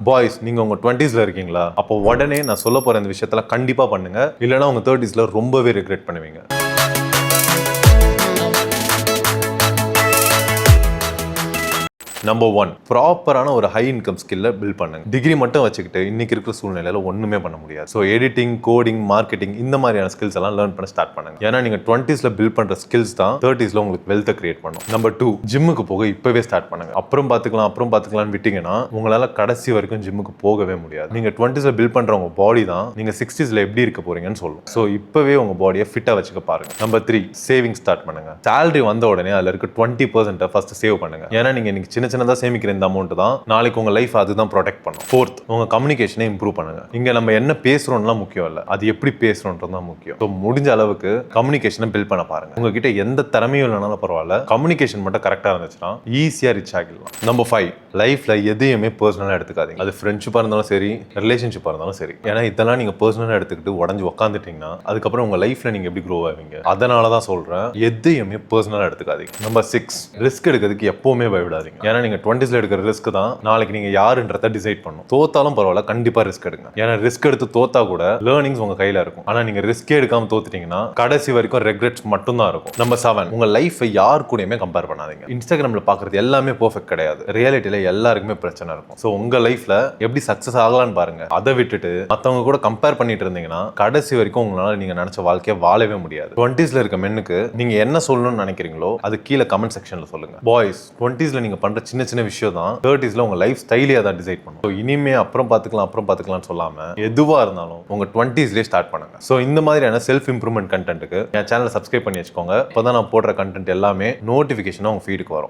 Boys நீங்க உங்க 20s இருக்கீங்களா? அப்போ உடனே நான் சொல்ல போற இந்த விஷயத்துல கண்டிப்பா பண்ணுங்க. இல்லைன்னா உங்க 30s ரொம்பவே ரிக்ரெட் பண்ணுவீங்க. நம்பர் 1, ப்ராப்பரான ஒரு ஹை இன்கம் ஸ்கில்ல பில்ட் பண்ணுங்க. டிகிரி மட்டும் வச்சுக்கிட்டு இன்னைக்கு இருக்கிற சூழ்நிலையில ஒண்ணுமே பண்ண முடியாது. ஸோ எடிட்டிங், கோடிங், மார்க்கெட்டிங் இந்த மாதிரியான ஸ்கில்ஸ் எல்லாம் லேர்ன் பண்ண ஸ்டார்ட் பண்ணுங்க. ஏன்னா நீங்க 20s பில்ட் பண்ற ஸ்கில்ஸ் தான் 30s உங்களுக்கு வெல்த்தை கிரியேட் பண்ணும். நம்பர் 2, ஜிம்முக்கு போக இப்பவே ஸ்டார்ட் பண்ணுங்க. அப்புறம் பாத்துக்கலாம் விட்டீங்கன்னா உங்களால கடைசி வரைக்கும் ஜிம்முக்கு போகவே முடியாது. நீங்க 20s பில்ட் பண்ற உங்க பாடி தான் நீங்க 60s எப்படி இருக்க போறீங்கன்னு சொல்லும். ஸோ இப்பவே உங்க பாடியை ஃபிட்டா வச்சுக்க பாருங்க. நம்பர் 3, சேவிங் ஸ்டார்ட் பண்ணுங்க. சேலரி வந்த உடனே அதுல இருக்க 20% ஃபர்ஸ்ட் சேவ் பண்ணுங்க. ஏன்னா நீங்க இன்னைக்கு சின்னதா சேமிக்கிற இந்த அமௌண்ட் தான் நாளைக்கு உங்க லைஃப் அதுதான் ப்ரொடெக்ட் பண்ணும். 4th, உங்க கம்யூனிகேஷனை இம்ப்ரூவ் பண்ணுங்க. இங்க நம்ம என்ன பேசுறோம்லாம் முக்கியம் இல்ல, அது எப்படி பேசுறோம்ன்றது தான் முக்கியம். ஸோ முடிஞ்ச அளவுக்கு கம்யூனிகேஷனை பில்ட் பண்ண பாருங்க. உங்ககிட்ட எந்த திறமையும் இல்லைனாலும் பரவாயில்ல, கம்யூனிகேஷன் மட்டும் கரெக்டா இருந்துச்சுன்னா ஈஸியா ரிச் ஆகிடலாம். நம்பர் 5, லைஃப்ல எதையுமே பர்சனலா எடுத்துக்காதீங்க. அது ஃப்ரெண்ட்ஷிப்பா இருந்தாலும் சரி, ரிலேஷன்ஷிப்பா இருந்தாலும் சரி. ஏன்னா இதெல்லாம் நீங்க பர்சனலா எடுத்துக்கிட்டு உடஞ்சு உட்காந்துட்டீங்கன்னா அதுக்கப்புறம் உங்க லைஃப்ல நீங்க எப்படி க்ரோ ஆவீங்க? அதனாலதான் சொல்றேன், எதையுமே பர்சனலா எடுத்துக்காதீங்க. நம்பர் 6, ரிஸ்க் எடுக்கிறதுக்கு எப்பவுமே பயப்படாதீங்க. ஏன்னா நீங்க 20s எடுக்கிற ரிஸ்க் தான் நாளைக்கு நீங்க யாருன்றத டிசைட் பண்ணும். தோத்தாலும் பரவாயில்ல, கண்டிப்பா ரிஸ்க் எடுங்க. ஏன்னா ரிஸ்க் எடுத்து தோத்தா கூட லேர்னிங்ஸ் உங்க கையில இருக்கும். ஆனா நீங்க ரிஸ்கே எடுக்காம தோத்துட்டீங்கன்னா கடைசி வரைக்கும் ரெக்ரெட்ஸ் மட்டும் தான் இருக்கும். நம்பர் 7, உங்க லைஃபை யார் கூடயுமே கம்பேர் பண்ணாதீங்க. இன்ஸ்டாகிராம்ல பாக்குறது எல்லாமே பெர்ஃபெக்ட் கிடையாது. ரியாலிட்டியில எல்லாருக்குமே பிரச்சனை இருக்கும். சோ உங்க லைஃப்ல எப்படி சக்சஸ் ஆகலாம்னு பாருங்க. அதை விட்டுட்டு மத்தவங்க கூட கம்பேர் பண்ணிட்டு இருந்தீங்கன்னா கடைசி வரைக்கும் உங்களால நீங்க நினைச்ச வாழ்க்கையை வாழவே முடியாது. 20s இருக்க மென்னுக்கு நீங்க என்ன சொல்லணும்னு நினைக்கிறீங்களோ அது கீழே கமெண்ட் செக்ஷன்ல சொல்லுங்க. பாய்ஸ், 20s நீங்க பண்ற சின்ன சின்ன விஷயம் தான் 30s உங்க லைஃப் ஸ்டைலே தான் டிசைட் பண்ணும். ஸோ இனிமே அப்புறம் பார்த்துக்கலாம்னு சொல்லாம எதுவா இருந்தாலும் உங்க 20s ஸ்டார்ட் பண்ணுங்க. ஸோ இந்த மாதிரியான செல்ஃப் இம்ப்ரூவ்மெண்ட் கண்டென்ட்டுக்கு என் சேனலை சப்ஸ்கிரைப் பண்ணி வச்சுக்கோங்க. அப்பதான் நான் போடுற கண்டென்ட் எல்லாமே நோட்டிபிகேஷனா உங்க ஃபீடுக்கு வரும்.